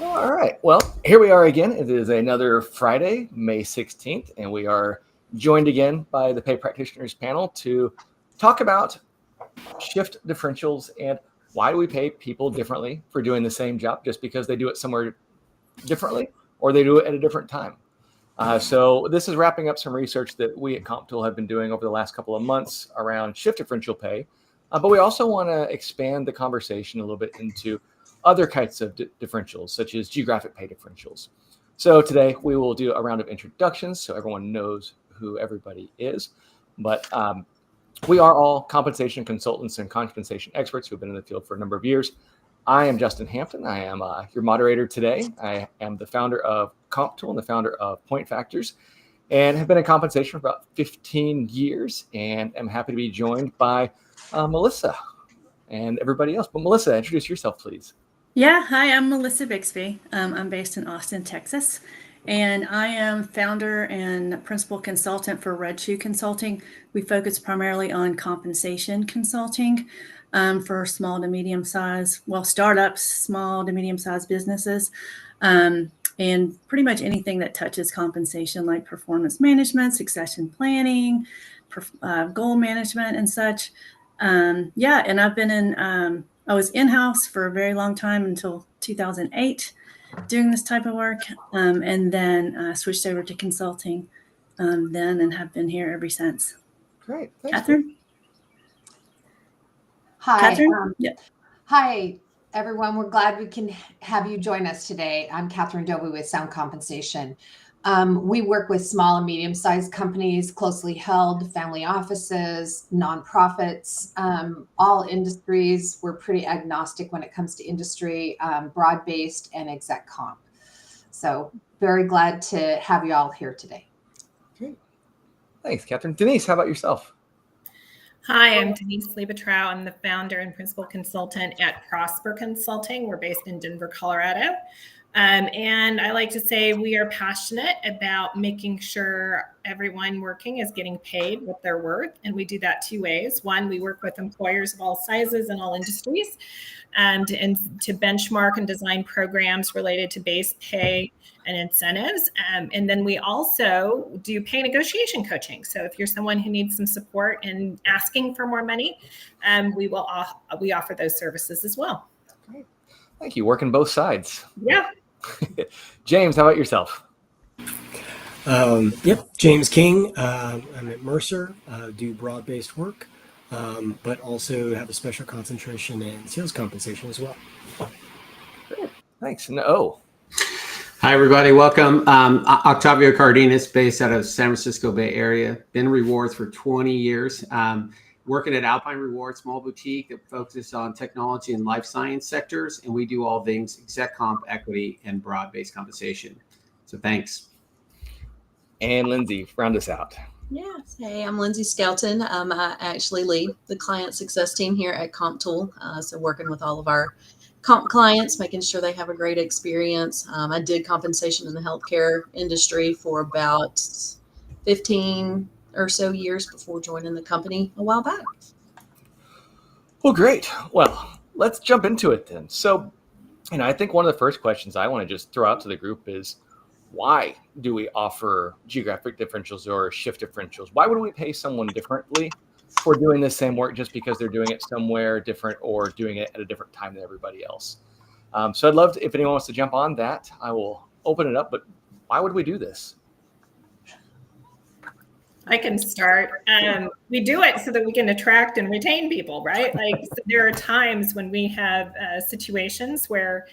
All right. Well, here we are again. It is another Friday, May 16th, and we are joined again by the Pay Practitioners panel to talk about shift differentials and why do we pay people differently for doing the same job just because they do it somewhere differently or they do it at a different time. So this is wrapping up some research that we at CompTool have been doing over the last couple of months around shift differential pay. But we also want to expand the conversation a little bit into other kinds of differentials, such as geographic pay differentials. So today we will do a round of introductions so everyone knows who everybody is. But we are all compensation consultants and compensation experts who have been in the field for a number of years. I am Justin Hampton. I am your moderator today. I am the founder of CompTool and the founder of Point Factors, and have been in compensation for about 15 years, and am happy to be joined by Melissa and everybody else. But Melissa, introduce yourself, please. Yeah, hi, I'm Melissa Bixby. I'm based in Austin, Texas, and I am founder and principal consultant for Red Shoe Consulting. We focus primarily on compensation consulting for small to medium size, startups, small to medium sized businesses, and pretty much anything that touches compensation, like performance management, succession planning, goal management, and such. And I've been I was in-house for a very long time until 2008 doing this type of work, and then switched over to consulting then and have been here ever since. Great. Thanks, Catherine? Hi. Catherine? Hi, everyone. We're glad we can have you join us today. I'm Catherine Dobie with Sound Compensation. We work with small and medium-sized companies, closely held, family offices, nonprofits, all industries. We're pretty agnostic when it comes to industry, broad-based and exec comp. So very glad to have you all here today. Great. Thanks, Catherine. Denise, how about yourself? Hi, I'm Denise Liebetrau. I'm the founder and principal consultant at Prosper Consulting. We're based in Denver, Colorado. And I like to say we are passionate about making sure everyone working is getting paid what they're worth. And we do that two ways. One, we work with employers of all sizes and all industries and to benchmark and design programs related to base pay and incentives. And then we also do pay negotiation coaching. So if you're someone who needs some support in asking for more money, we offer those services as well. Great. Thank you. Working both sides. Yeah. James, how about yourself? James King. I'm at Mercer, do broad-based work, but also have a special concentration in sales compensation as well. Great. Thanks. No. Hi, everybody. Welcome. Octavio Cardenas, based out of San Francisco Bay Area. Been in rewards for 20 years. Working at Alpine Rewards, small boutique that focuses on technology and life science sectors. And we do all things exec comp, equity, and broad-based compensation. So thanks. And Lindsay, round us out. Yes. Hey, I'm Lindsay Skelton. I actually lead the client success team here at CompTool. So working with all of our comp clients, making sure they have a great experience. I did compensation in the healthcare industry for about 15 or so years before joining the company a while back. Well, great. Well, let's jump into it then. So, I think one of the first questions I want to just throw out to the group is, why do we offer geographic differentials or shift differentials? Why would we pay someone differently for doing the same work just because they're doing it somewhere different or doing it at a different time than everybody else? So I'd love to, if anyone wants to jump on that, I will open it up. But why would we do this? I can start. We do it so that we can attract and retain people, right? Like so there are times when we have situations where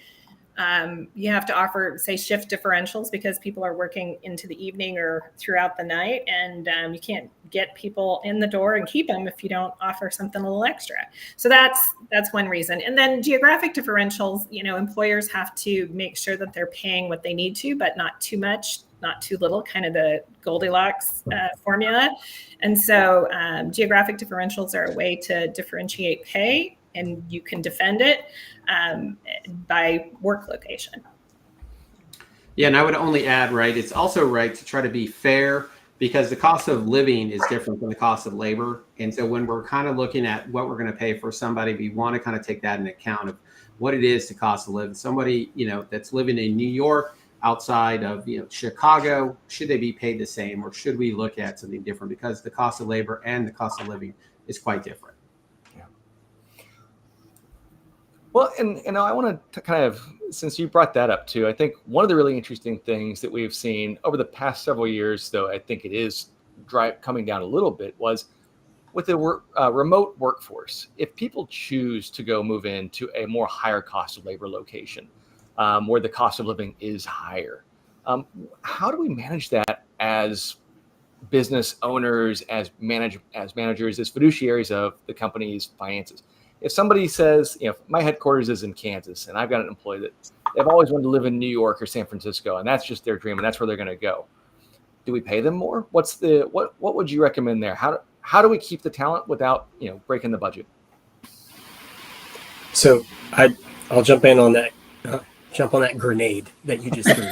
you have to offer, say, shift differentials because people are working into the evening or throughout the night, and you can't get people in the door and keep them if you don't offer something a little extra. So that's one reason. And then geographic differentials, employers have to make sure that they're paying what they need to, but not too much, not too little, kind of the Goldilocks formula. And so geographic differentials are a way to differentiate pay, and you can defend it by work location. Yeah, and I would only add, right, it's also right to try to be fair because the cost of living is different than the cost of labor. And so when we're kind of looking at what we're going to pay for somebody, we want to kind of take that into account of what it is to cost of living. Somebody, that's living in New York, outside of Chicago, should they be paid the same, or should we look at something different, because the cost of labor and the cost of living is quite different? Yeah. Well, and I want to kind of, since you brought that up too, I think one of the really interesting things that we've seen over the past several years, though I think it is coming down a little bit, was with the remote workforce. If people choose to go move into a more higher cost of labor location, where the cost of living is higher, how do we manage that as business owners, as managers, as fiduciaries of the company's finances? If somebody says, my headquarters is in Kansas, and I've got an employee that they've always wanted to live in New York or San Francisco, and that's just their dream, and that's where they're going to go, do we pay them more? What would you recommend there? How do we keep the talent without breaking the budget? So I'll jump on that grenade that you just threw.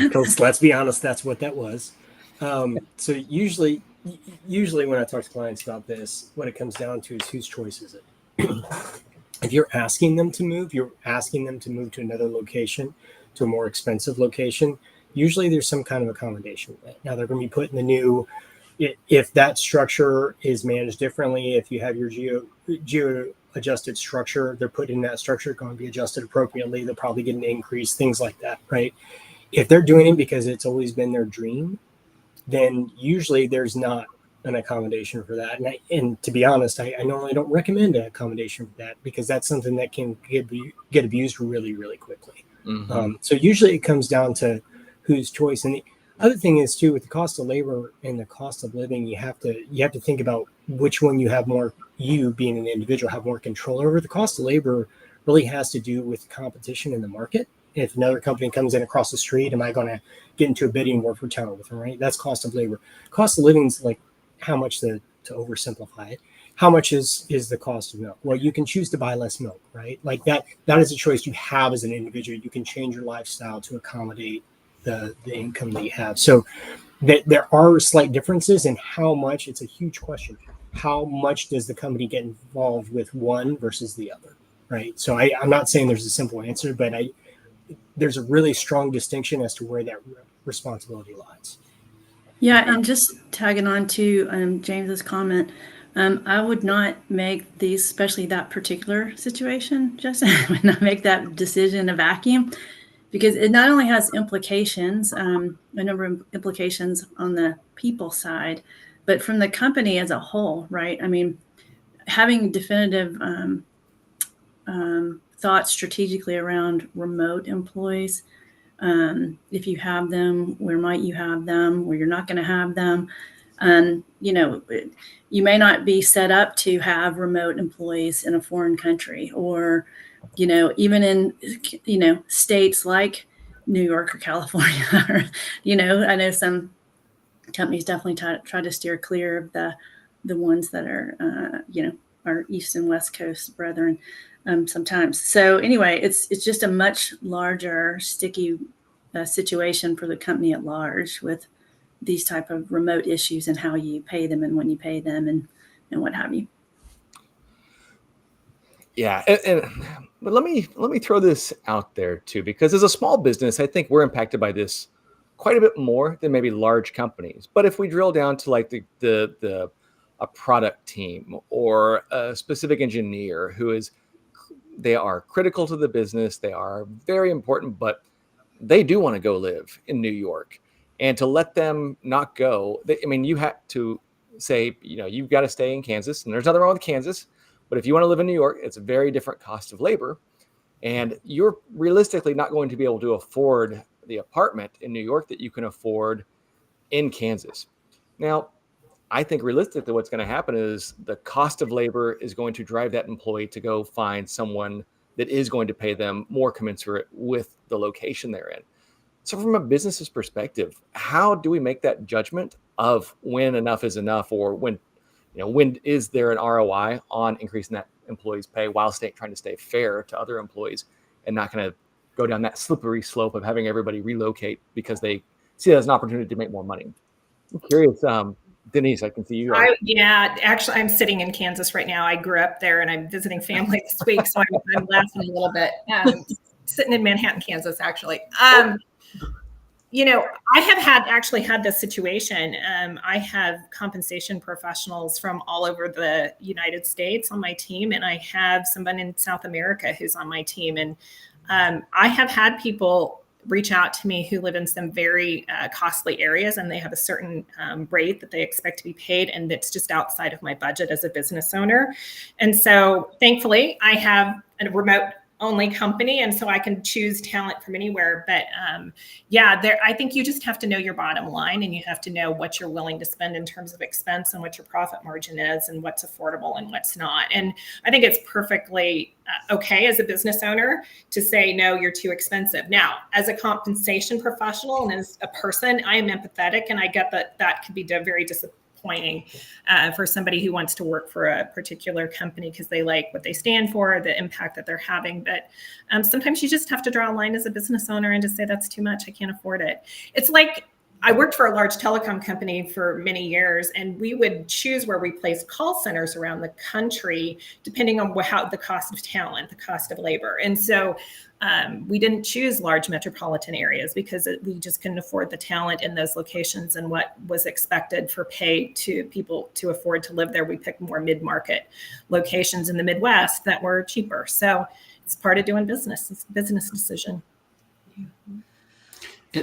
Because let's be honest, that's what that was. So usually when I talk to clients about this, what it comes down to is whose choice is it? If you're asking them to move, to another location, to a more expensive location. Usually there's some kind of accommodation. Now they're going to be put in the new, if that structure is managed differently, if you have your geo adjusted structure, they're put in that structure, going to be adjusted appropriately. They'll probably get an increase, things like that, right? If they're doing it because it's always been their dream, then usually there's not an accommodation for that. And to be honest, I normally don't recommend an accommodation for that, because that's something that can get abused really, really quickly. Mm-hmm. So usually it comes down to whose choice. And the other thing is too, with the cost of labor and the cost of living, you have to think about which one you have more, you being an individual, have more control over. The cost of labor really has to do with competition in the market. If another company comes in across the street, am I going to get into a bidding war for talent with them, right? That's cost of labor. Cost of living is like how much, to oversimplify it, how much is the cost of milk? Well, you can choose to buy less milk, right? Like that is a choice you have as an individual. You can change your lifestyle to accommodate the income that you have. So there are slight differences in how much. It's a huge question. How much does the company get involved with one versus the other, right? So I'm not saying there's a simple answer, but there's a really strong distinction as to where that responsibility lies. Yeah, and just tagging on to James's comment, I would not make these, especially that particular situation, Justin, I would not make that decision in a vacuum, because it not only has implications, a number of implications on the people side, but from the company as a whole, right? I mean, having definitive thoughts strategically around remote employees, if you have them, where might you have them, where you're not going to have them. You may not be set up to have remote employees in a foreign country, or, even in, states like New York or California, or, I know some companies definitely try to steer clear of the ones that are, our East and West Coast brethren sometimes. So anyway, it's just a much larger, sticky situation for the company at large, with these type of remote issues and how you pay them and when you pay them and what have you. Yeah, but let me throw this out there too, because as a small business, I think we're impacted by this quite a bit more than maybe large companies. But if we drill down to like a product team or a specific engineer they are critical to the business, they are very important, but they do want to go live in New York, and to let them not go, you have to say, you've got to stay in Kansas, and there's nothing wrong with Kansas, but if you want to live in New York, it's a very different cost of labor, and you're realistically not going to be able to afford the apartment in New York that you can afford in Kansas. Now, I think realistically what's going to happen is the cost of labor is going to drive that employee to go find someone that is going to pay them more commensurate with the location they're in. So from a business's perspective, how do we make that judgment of when enough is enough, or when is there an ROI on increasing that employee's pay while trying to stay fair to other employees, and not going to go down that slippery slope of having everybody relocate because they see it as an opportunity to make more money? I'm curious, Denise, I can see you. Yeah, actually, I'm sitting in Kansas right now. I grew up there, and I'm visiting family this week, so I'm laughing a little bit. Sitting in Manhattan, Kansas, actually. I have actually had this situation. I have compensation professionals from all over the United States on my team, and I have someone in South America who's on my team. And I have had people reach out to me who live in some very costly areas, and they have a certain rate that they expect to be paid, and it's just outside of my budget as a business owner. And so thankfully I have a remote only company, and so I can choose talent from anywhere. But I think you just have to know your bottom line, and you have to know what you're willing to spend in terms of expense and what your profit margin is and what's affordable and what's not. And I think it's perfectly okay as a business owner to say, no, you're too expensive. Now, as a compensation professional and as a person, I am empathetic, and I get that could be very disappointing for somebody who wants to work for a particular company because they like what they stand for, the impact that they're having. But sometimes you just have to draw a line as a business owner and just say, that's too much. I can't afford it. It's like I worked for a large telecom company for many years, and we would choose where we placed call centers around the country, depending on the cost of talent, the cost of labor. And so we didn't choose large metropolitan areas because we just couldn't afford the talent in those locations and what was expected for pay to people to afford to live there. We picked more mid-market locations in the Midwest that were cheaper. So it's part of doing business. It's a business decision.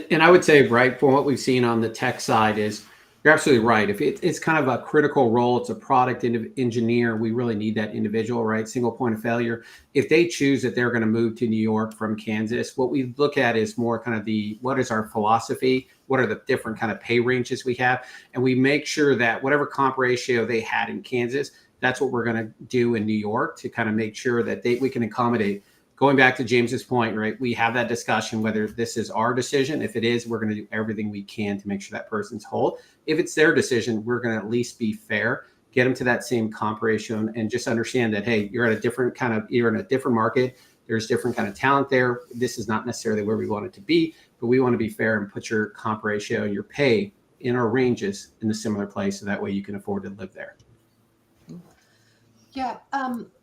And I would say, right, from what we've seen on the tech side is you're absolutely right. If it's kind of a critical role, it's a product engineer, we really need that individual, right? Single point of failure. If they choose that they're going to move to New York from Kansas, what we look at is more kind of what is our philosophy? What are the different kind of pay ranges we have? And we make sure that whatever comp ratio they had in Kansas, that's what we're going to do in New York to kind of make sure that we can accommodate. Going back to James's point, right? We have that discussion whether this is our decision. If it is, we're going to do everything we can to make sure that person's whole. If it's their decision, we're going to at least be fair, get them to that same comp ratio, and just understand that, hey, you're in a different market. There's different kind of talent there. This is not necessarily where we want it to be, but we want to be fair and put your comp ratio, your pay in our ranges in a similar place, so that way you can afford to live there. Yeah,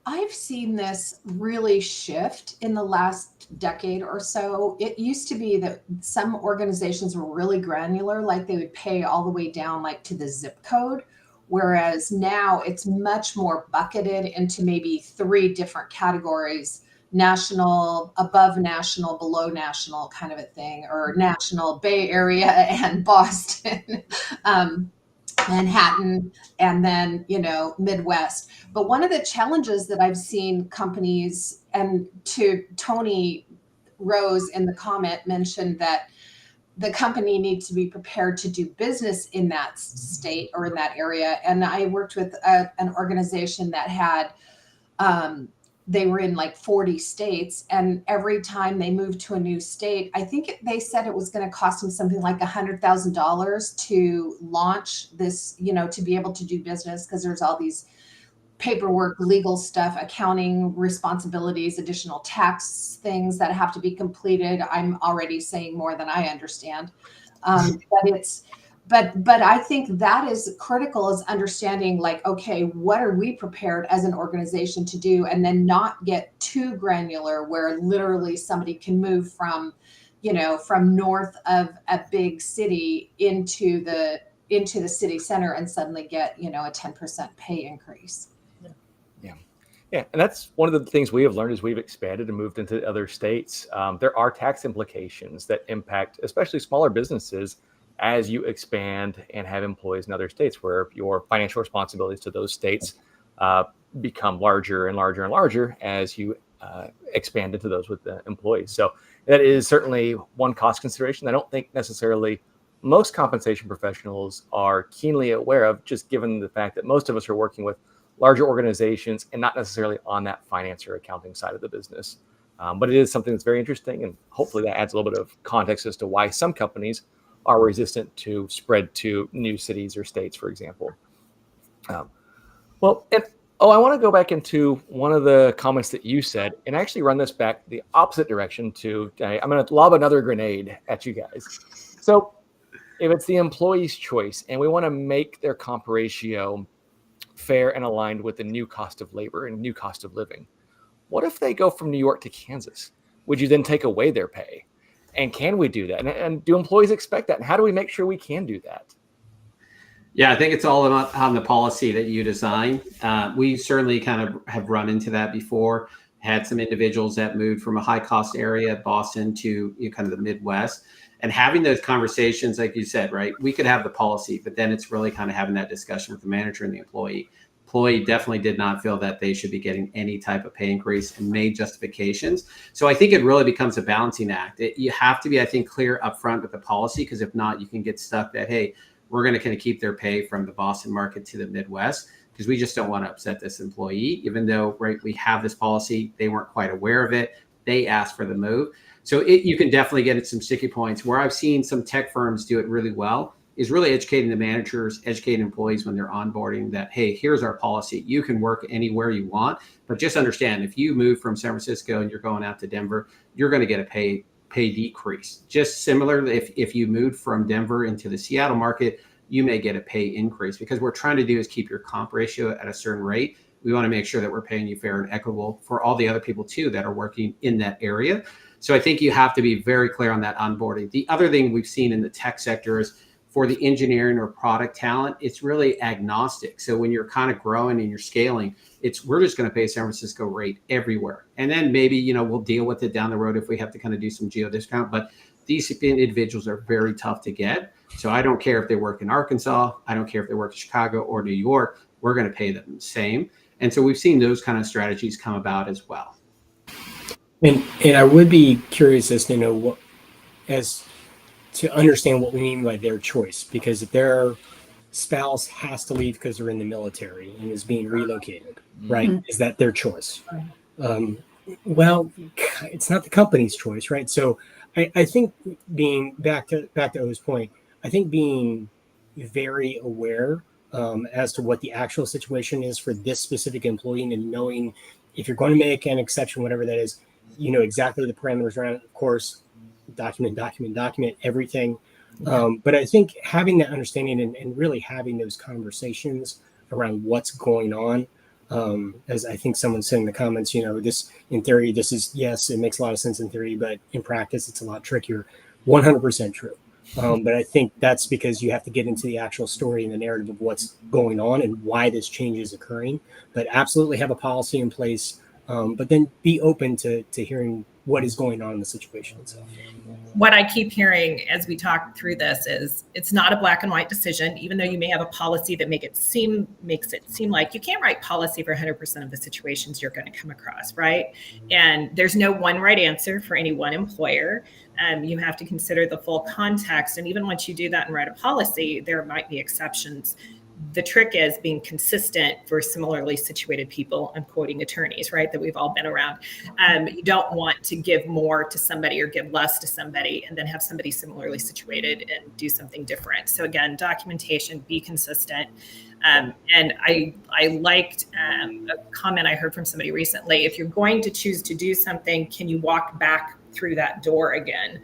I've seen this really shift in the last decade or so. It used to be that some organizations were really granular, like they would pay all the way down like to the zip code, whereas now it's much more bucketed into maybe 3 different categories: national, above national, below national kind of a thing, or national, Bay Area and Boston. Manhattan, and then, Midwest. But one of the challenges that I've seen companies, and to Tony Rose in the comment mentioned that the company needs to be prepared to do business in that state or in that area. And I worked with an organization that had, they were in like 40 states, and every time they moved to a new state, I think they said it was going to cost them something like $100,000 to launch this, to be able to do business, because there's all these paperwork, legal stuff, accounting responsibilities, additional tax things that have to be completed. I'm already saying more than I understand. But I think that is critical, is understanding, like, okay, what are we prepared as an organization to do, and then not get too granular where literally somebody can move from north of a big city into the city center and suddenly get, a 10% pay increase. Yeah, and that's one of the things we have learned as we've expanded and moved into other states. There are tax implications that impact especially smaller businesses as you expand and have employees in other states, where your financial responsibilities to those states become larger and larger and larger as you expand into those with the employees. So that is certainly one cost consideration I don't think necessarily most compensation professionals are keenly aware of, just given the fact that most of us are working with larger organizations and not necessarily on that finance or accounting side of the business. But it is something that's very interesting, and hopefully that adds a little bit of context as to why some companies are resistant to spread to new cities or states, for example. I want to go back into one of the comments that you said and actually run this back the opposite direction I'm going to lob another grenade at you guys. So if it's the employee's choice and we want to make their comp ratio fair and aligned with the new cost of labor and new cost of living, what if they go from New York to Kansas? Would you then take away their pay? And can we do that? And do employees expect that? And how do we make sure we can do that? Yeah, I think it's all on the policy that you design. We certainly kind of have run into that before. Had some individuals that moved from a high cost area, Boston, to kind of the Midwest. And having those conversations, like you said, right, we could have the policy, but then it's really kind of having that discussion with the manager and the employee. Employee definitely did not feel that they should be getting any type of pay increase and made justifications. So I think it really becomes a balancing act. You have to be, I think, clear upfront with the policy, because if not, you can get stuck that, hey, we're going to kind of keep their pay from the Boston market to the Midwest, because we just don't want to upset this employee, even though, right, we have this policy. They weren't quite aware of it. They asked for the move. So you can definitely get at some sticky points. Where I've seen some tech firms do it really well is really educating the managers, educating employees when they're onboarding that, hey, here's our policy. You can work anywhere you want, but just understand, if you move from San Francisco and you're going out to Denver, you're going to get a pay decrease. Just similar, if you moved from Denver into the Seattle market, you may get a pay increase, because what we're trying to do is keep your comp ratio at a certain rate. We want to make sure that we're paying you fair and equitable for all the other people too that are working in that area. So I think you have to be very clear on that onboarding. The other thing we've seen in the tech sector is, for the engineering or product talent, it's really agnostic. So when you're kind of growing and you're scaling, we're just going to pay San Francisco rate everywhere. And then maybe, we'll deal with it down the road if we have to kind of do some geo discount. But these individuals are very tough to get. So I don't care if they work in Arkansas. I don't care if they work in Chicago or New York. We're going to pay them the same. And so we've seen those kind of strategies come about as well. And I would be curious as to know to understand what we mean by their choice, because if their spouse has to leave because they're in the military and is being relocated, right? Mm-hmm. Is that their choice? Well, it's not the company's choice, right? So I think being back to O's point, I think being very aware as to what the actual situation is for this specific employee, and knowing if you're going to make an exception, whatever that is, exactly the parameters around it. Of course, document everything. But I think having that understanding and really having those conversations around what's going on, as I think someone said in the comments, this in theory, this is, yes, it makes a lot of sense in theory, but in practice, it's a lot trickier. 100% true. But I think that's because you have to get into the actual story and the narrative of what's going on and why this change is occurring. But absolutely have a policy in place, but then be open to hearing what is going on in the situation itself. What I keep hearing as we talk through this is, it's not a black and white decision, even though you may have a policy that makes it seem like you can't write policy for 100% of the situations you're going to come across, right? And there's no one right answer for any one employer. You have to consider the full context. And even once you do that and write a policy, there might be exceptions. The trick is being consistent for similarly situated people. I'm quoting attorneys, right, that we've all been around. You don't want to give more to somebody or give less to somebody and then have somebody similarly situated and do something different. So again, documentation, be consistent. And I liked a comment I heard from somebody recently. If you're going to choose to do something, can you walk back through that door again?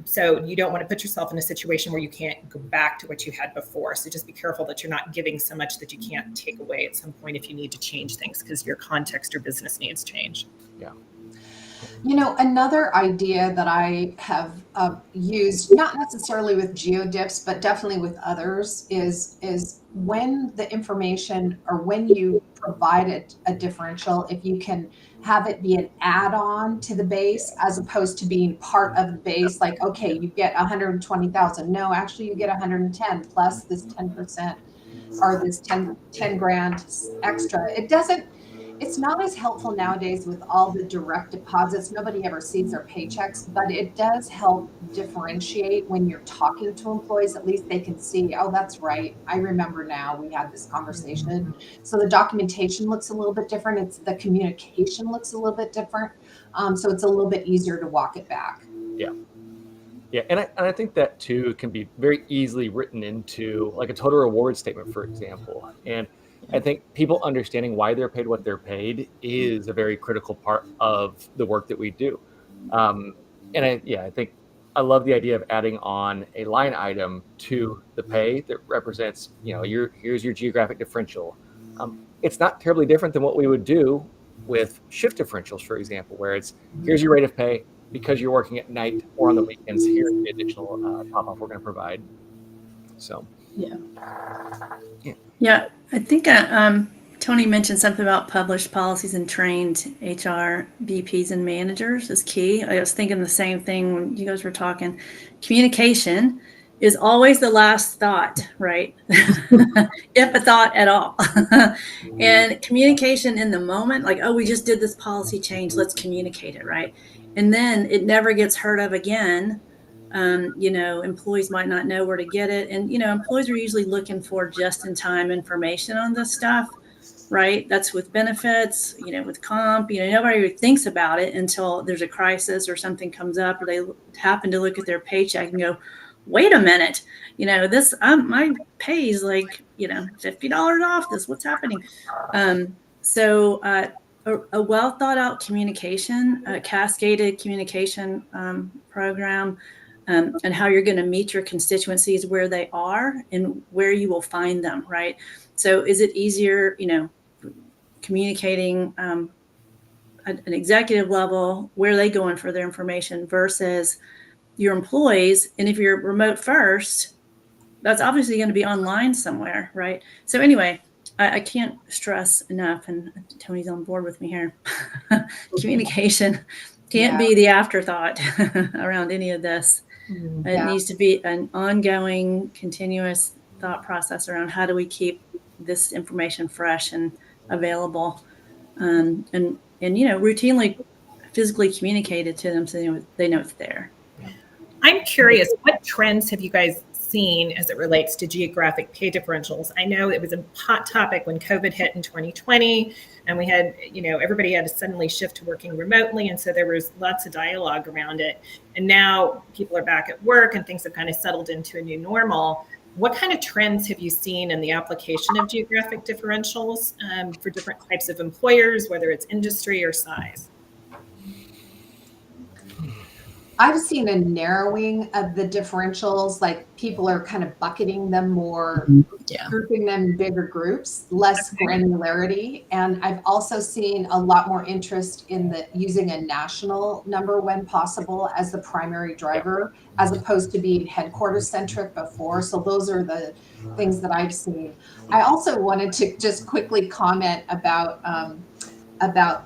So you don't want to put yourself in a situation where you can't go back to what you had before. So just be careful that you're not giving so much that you can't take away at some point if you need to change things because your context or business needs change. Yeah. Another idea that I have used, not necessarily with GeoDiffs, but definitely with others, is when the information or when you provide a differential, if you can have it be an add-on to the base as opposed to being part of the base, like, okay, you get 120,000. No, actually you get 110 plus this 10% or this 10 grand extra. It's not as helpful nowadays with all the direct deposits. Nobody ever sees their paychecks, but it does help differentiate when you're talking to employees. At least they can see, oh, that's right. I remember now we had this conversation. So the documentation looks a little bit different. The communication looks a little bit different. So it's a little bit easier to walk it back. Yeah. Yeah, and I think that too can be very easily written into like a total reward statement, for example. And I think people understanding why they're paid what they're paid is a very critical part of the work that we do. And I think I love the idea of adding on a line item to the pay that represents, here's your geographic differential. It's not terribly different than what we would do with shift differentials, for example, where it's here's your rate of pay because you're working at night or on the weekends. Here's the additional top off we're going to provide. So, yeah. I think Tony mentioned something about published policies and trained HR VPs and managers is key. I was thinking the same thing when you guys were talking. Communication is always the last thought, right? If a thought at all. And communication in the moment, like, oh, we just did this policy change, let's communicate it, right? And then it never gets heard of again. Employees might not know where to get it. And, employees are usually looking for just-in-time information on this stuff, right? That's with benefits, with comp, nobody really thinks about it until there's a crisis or something comes up, or they happen to look at their paycheck and go, wait a minute, this, my pay is like, $50 off this, what's happening? So a well thought out communication, a cascaded communication program, and how you're going to meet your constituencies where they are and where you will find them, right? So is it easier, communicating at an executive level, where are they going for their information versus your employees? And if you're remote first, that's obviously going to be online somewhere, right? So anyway, I can't stress enough, and Tony's on board with me here, communication can't be the afterthought around any of this. It needs to be an ongoing, continuous thought process around how do we keep this information fresh and available, and routinely physically communicated to them so they know it's there. I'm curious, what trends have you guys seen as it relates to geographic pay differentials? I know it was a hot topic when COVID hit in 2020, and we had, everybody had to suddenly shift to working remotely. And so there was lots of dialogue around it. And now people are back at work and things have kind of settled into a new normal. What kind of trends have you seen in the application of geographic differentials for different types of employers, whether it's industry or size? I've seen a narrowing of the differentials, like people are kind of bucketing them more, grouping them in bigger groups, less granularity. And I've also seen a lot more interest in using a national number when possible as the primary driver, as opposed to being headquarters centric before. So those are the things that I've seen. I also wanted to just quickly comment about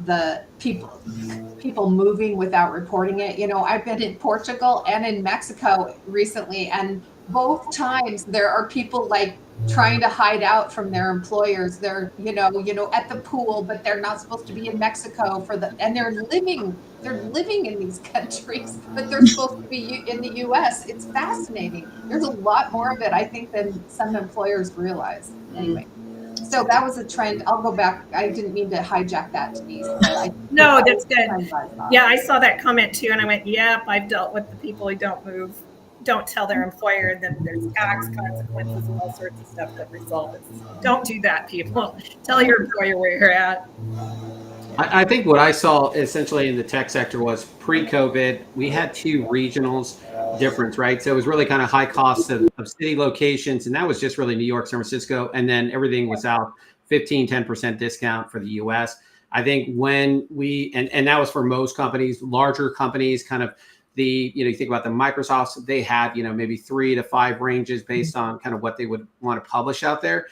the people moving without reporting it. I've been in Portugal and in Mexico recently, and both times there are people like trying to hide out from their employers. They're at the pool, but they're not supposed to be in Mexico and they're living in these countries, but they're supposed to be in the US. It's fascinating. There's a lot more of it, I think, than some employers realize. Anyway. So that was a trend. I'll go back. I didn't mean to hijack that, Denise. No, that's good. Yeah, I saw that comment too, and I went, yep, I've dealt with the people who don't tell their employer, and then there's tax consequences and all sorts of stuff that result. Don't do that, people. Tell your employer where you're at. I think what I saw essentially in the tech sector was pre-COVID, we had two regionals difference, right? So it was really kind of high costs of city locations. And that was just really New York, San Francisco. And then everything was out 10% discount for the US. I think when and that was for most companies, larger companies, kind of you think about the Microsofts, they had, maybe 3 to 5 ranges based on kind of what they would want to publish out there.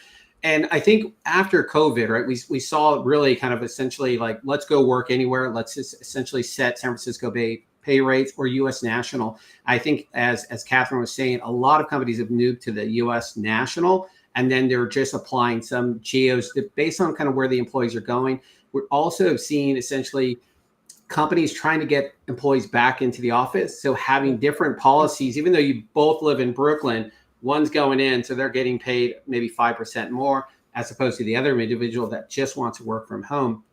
And I think after COVID, right, we saw really kind of essentially like, let's go work anywhere. Let's just essentially set San Francisco Bay pay rates or U.S. national. I think as Catherine was saying, a lot of companies have moved to the U.S. national, and then they're just applying some geos based on kind of where the employees are going. We're also seeing essentially companies trying to get employees back into the office. So having different policies, even though you both live in Brooklyn, one's going in, so they're getting paid maybe 5% more as opposed to the other individual that just wants to work from home.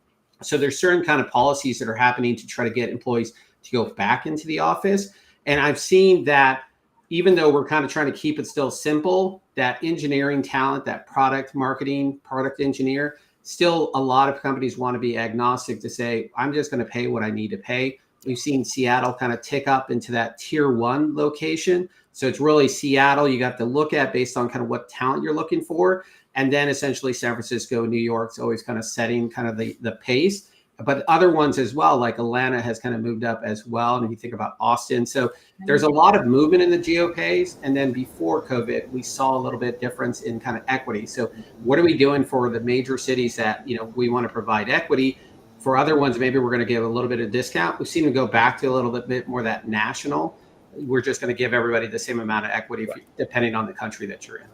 So there's certain kind of policies that are happening to try to get employees to go back into the office. And I've seen that even though we're kind of trying to keep it still simple, that engineering talent, that product marketing, product engineer, still a lot of companies want to be agnostic to say, I'm just going to pay what I need to pay. We've seen Seattle kind of tick up into that tier 1 location. So it's really Seattle you got to look at based on kind of what talent you're looking for. And then essentially San Francisco, New York's always kind of setting kind of the pace. But other ones as well, like Atlanta has kind of moved up as well. And if you think about Austin, so there's a lot of movement in the GeoPays. And then before COVID, we saw a little bit difference in kind of equity. So what are we doing for the major cities that, we want to provide equity? For other ones, maybe we're going to give a little bit of discount. We've seen them go back to a little bit more that national. We're just going to give everybody the same amount of equity depending on the country that you're in.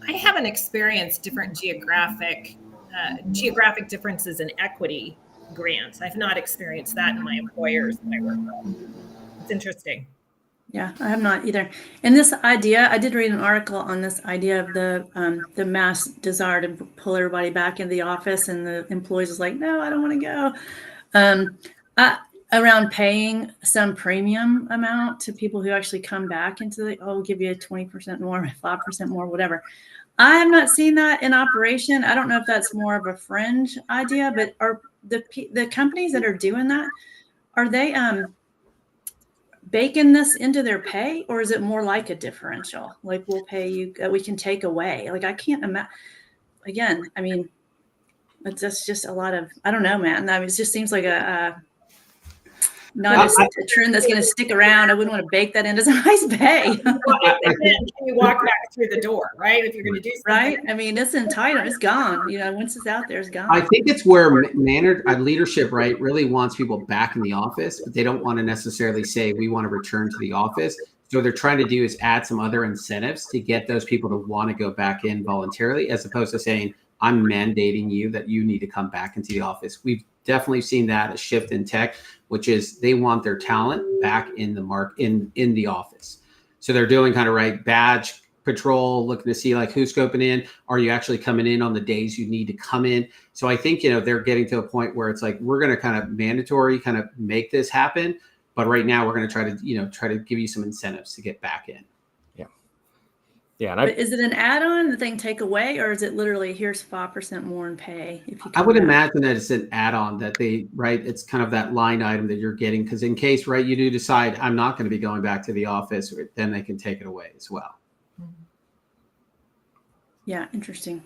I haven't experienced different geographic differences in equity grants. I've not experienced that in my employers that I work with. It's interesting. Yeah, I have not either. And this idea, I did read an article on this idea of the mass desire to pull everybody back into the office, and the employees was like, no, I don't want to go. Around paying some premium amount to people who actually come back into we'll give you 20% more, 5% more, whatever. I have not seen that in operation. I don't know if that's more of a fringe idea, but are the companies that are doing that, are they baking this into their pay, or is it more like a differential? Like, we'll pay you, we can take away. Like, I can't imagine. Again, I mean, that's just a lot of, I don't know, man. I mean, it just seems like a trend that's going to stick around. I wouldn't want to bake that into somebody's pay. Can you walk back through the door, right? If you're going to do something. Right? I mean, it's entitled. It's gone. Once it's out there, it's gone. I think it's where leadership, right, really wants people back in the office, but they don't want to necessarily say we want to return to the office. So what they're trying to do is add some other incentives to get those people to want to go back in voluntarily, as opposed to saying, I'm mandating you that you need to come back into the office. We've definitely seen that, a shift in tech, which is they want their talent back in the in the office. So they're doing kind of badge patrol, looking to see like who's scoping in. Are you actually coming in on the days you need to come in? So I think, they're getting to a point where it's like, we're going to kind of mandatory kind of make this happen. But right now we're going to try to give you some incentives to get back in. Yeah. And is it an add-on, the thing take away, or is it literally here's 5% more in pay? If you I would imagine that it's an add-on that it's kind of that line item that you're getting, because in case, you do decide I'm not going to be going back to the office, then they can take it away as well. Yeah, interesting.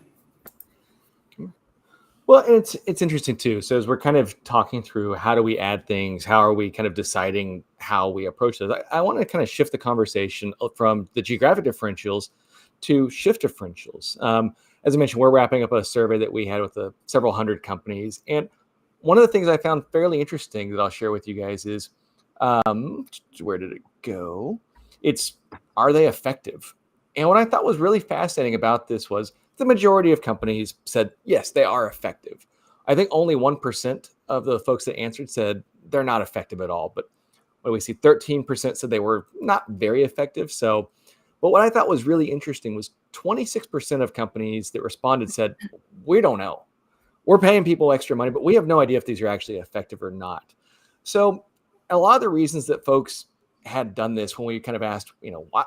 Well, it's interesting too. So as we're kind of talking through how do we add things, how are we kind of deciding how we approach those, I want to kind of shift the conversation from the geographic differentials to shift differentials. As I mentioned, we're wrapping up a survey that we had with several hundred companies. And one of the things I found fairly interesting that I'll share with you guys is, where did it go? Are they effective? And what I thought was really fascinating about this was the majority of companies said, yes, they are effective. I think only 1% of the folks that answered said they're not effective at all. But what do we see? 13% said they were not very effective. But what I thought was really interesting was 26% of companies that responded said, we don't know. We're paying people extra money, but we have no idea if these are actually effective or not. So a lot of the reasons that folks had done this, when we kind of asked,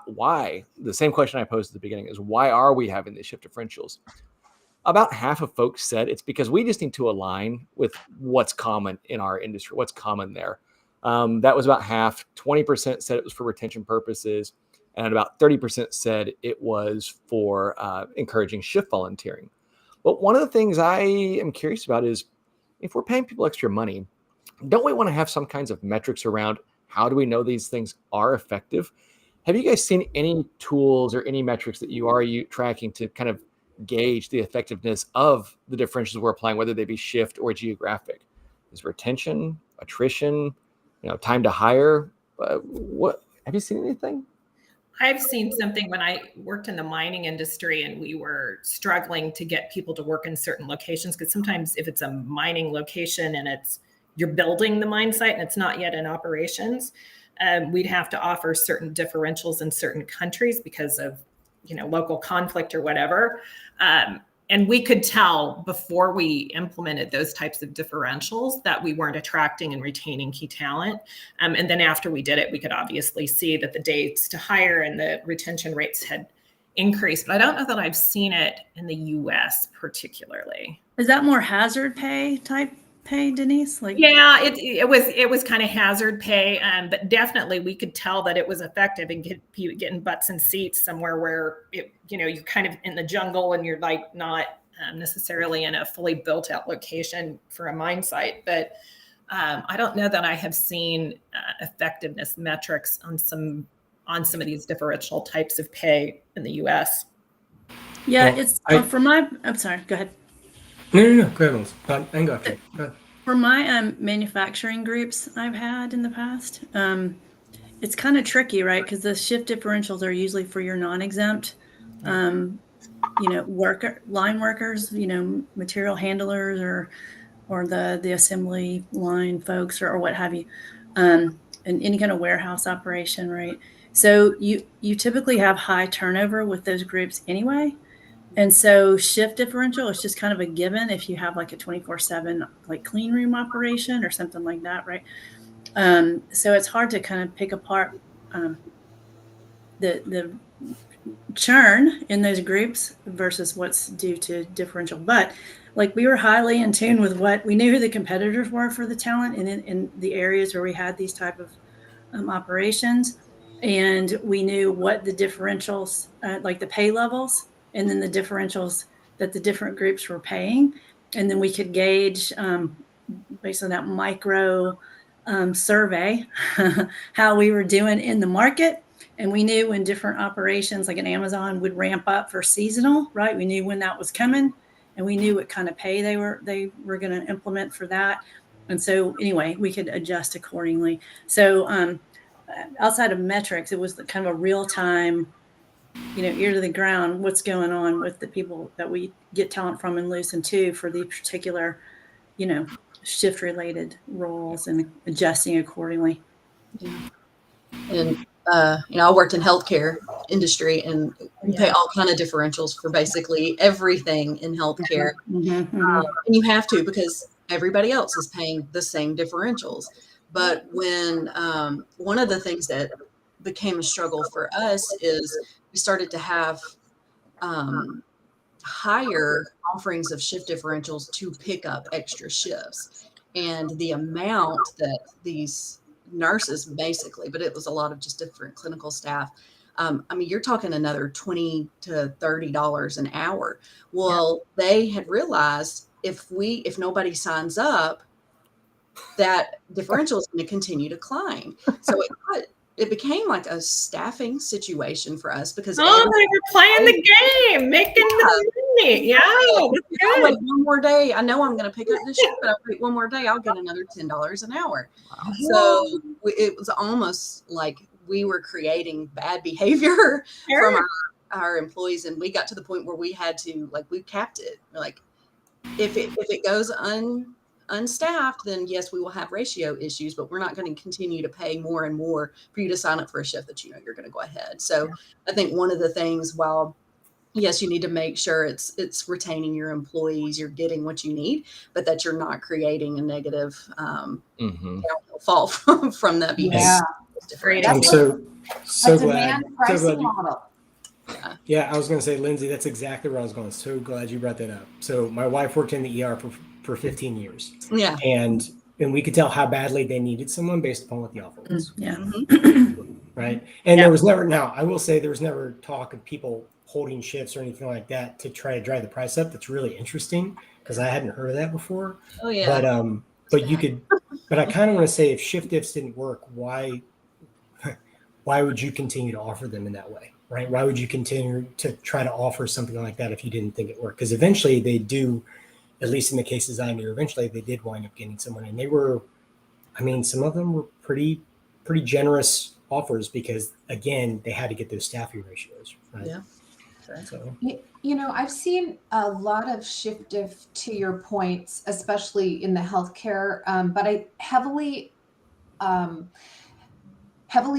why? The same question I posed at the beginning is, why are we having these shift differentials? About half of folks said it's because we just need to align with what's common in our industry, what's common there. That was about half. 20% said it was for retention purposes, and about 30% said it was for encouraging shift volunteering. But one of the things I am curious about is, if we're paying people extra money, don't we want to have some kinds of metrics around how do we know these things are effective? Have you guys seen any tools or any metrics that you are tracking to kind of gauge the effectiveness of the differentials we're applying, whether they be shift or geographic? Is retention, attrition, time to hire? What have you seen anything? I've seen something when I worked in the mining industry and we were struggling to get people to work in certain locations, because sometimes if it's a mining location and you're building the mine site and it's not yet in operations, we'd have to offer certain differentials in certain countries because of, local conflict or whatever. And we could tell before we implemented those types of differentials that we weren't attracting and retaining key talent. And then after we did it, we could obviously see that the dates to hire and the retention rates had increased. But I don't know that I've seen it in the US particularly. Is that more hazard pay type pay, Denise? Like, yeah, it was kind of hazard pay, but definitely we could tell that it was effective in getting butts and seats somewhere where you're kind of in the jungle and you're like not necessarily in a fully built out location for a mine site. But I don't know that I have seen effectiveness metrics on some of these differential types of pay in the U.S. yeah, Well, it's I'm sorry. Go ahead. No. Go ahead, Melissa. I can go after you. Go ahead. For my manufacturing groups I've had in the past, it's kind of tricky, right? Because the shift differentials are usually for your non-exempt, line workers, material handlers or the assembly line folks or what have you, in any kind of warehouse operation, right? So you typically have high turnover with those groups anyway. And so shift differential is just kind of a given if you have like a 24/7 like clean room operation or something like that, right? So it's hard to kind of pick apart the churn in those groups versus what's due to differential. But like we were highly in tune with what we knew who the competitors were for the talent in the areas where we had these type of operations, and we knew what the differentials, like the pay levels, and then the differentials that the different groups were paying, and then we could gauge based on that micro survey how we were doing in the market. And we knew when different operations like an Amazon would ramp up for seasonal, right? We knew when that was coming, and we knew what kind of pay they were going to implement for that. And so anyway, we could adjust accordingly. So outside of metrics, it was kind of a real time, ear to the ground, what's going on with the people that we get talent from and loosen to for the particular, shift related roles and adjusting accordingly. Yeah. And I worked in healthcare industry, and we pay all kind of differentials for basically everything in healthcare. And you have to, because everybody else is paying the same differentials. But when one of the things that became a struggle for us is we started to have higher offerings of shift differentials to pick up extra shifts. And the amount that these nurses basically, but it was a lot of just different clinical staff. You're talking another $20 to $30 an hour. Well, they had realized if nobody signs up, that differential is going to continue to climb. So it became like a staffing situation for us because they were playing the game, making the money. Yeah, I'll wait one more day. I know I'm going to pick up this shift, but I'll wait one more day. I'll get another $10 an hour. Wow. So it was almost like we were creating bad behavior from our employees, and we got to the point where we had to we capped it. We're like, if it goes unstaffed, then yes, we will have ratio issues, but we're not going to continue to pay more and more for you to sign up for a shift that you're going to go ahead. So I think one of the things, while yes, you need to make sure it's retaining your employees, you're getting what you need, but that you're not creating a negative fall from that behavior. Yeah, I'm so glad. Demand pricing model. Yeah, I was going to say, Lindsay, that's exactly where I was going. So glad you brought that up. So my wife worked in the ER for 15 years. Yeah. And we could tell how badly they needed someone based upon what the offer was. Yeah. Right. And there was never, now I will say there was never talk of people holding shifts or anything like that to try to drive the price up. That's really interesting because I hadn't heard of that before. Oh yeah. But you could, but I kind of want to say if shift diffs didn't work, why would you continue to offer them in that way? Right? Why would you continue to try to offer something like that if you didn't think it worked? Because eventually they do, at least in the cases I knew, eventually they did wind up getting someone, and they were, some of them were pretty generous offers because again, they had to get those staffing ratios. Right? Yeah. So. I've seen a lot of shift diff, to your points, especially in the healthcare, but I heavily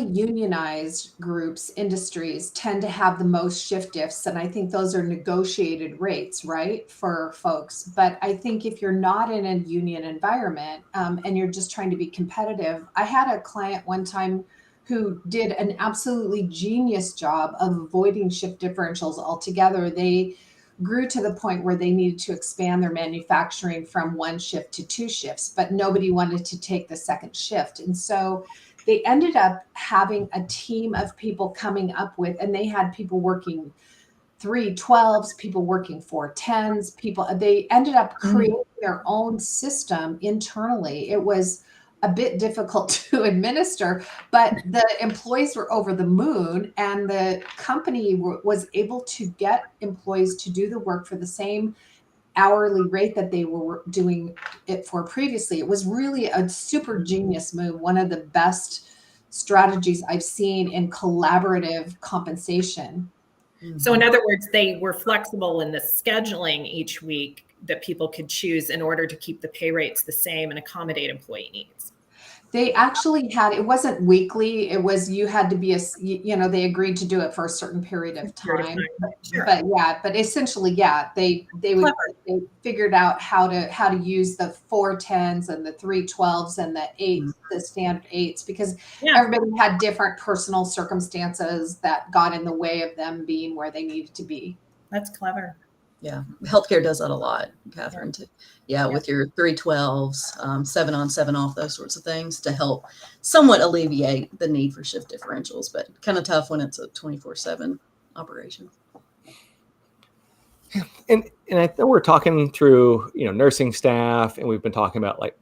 unionized groups, industries tend to have the most shift diffs. And I think those are negotiated rates, right, for folks. But I think if you're not in a union environment and you're just trying to be competitive, I had a client one time who did an absolutely genius job of avoiding shift differentials altogether. They grew to the point where they needed to expand their manufacturing from 1 shift to 2 shifts, but nobody wanted to take the second shift. And so they ended up having a team of people coming up with, and they had people working 3/12s, people working 4/10s, they ended up creating their own system internally. It was a bit difficult to administer, but the employees were over the moon, and the company was able to get employees to do the work for the same hourly rate that they were doing it for previously. It was really a super genius move, one of the best strategies I've seen in collaborative compensation. So in other words, they were flexible in the scheduling each week that people could choose in order to keep the pay rates the same and accommodate employee needs. They actually had, it wasn't weekly. It was, you had to be they agreed to do it for a certain period of time. Sure. But essentially, they figured out how to use the 4/10s and the 3/12s and the 8s, the standard 8s, because everybody had different personal circumstances that got in the way of them being where they needed to be. That's clever. Yeah, healthcare does that a lot, Catherine, too. Yeah, with your 3/12s, 7 on, 7 off, those sorts of things to help somewhat alleviate the need for shift differentials, but kind of tough when it's a 24/7 operation. And I think we're talking through, nursing staff, and we've been talking about like,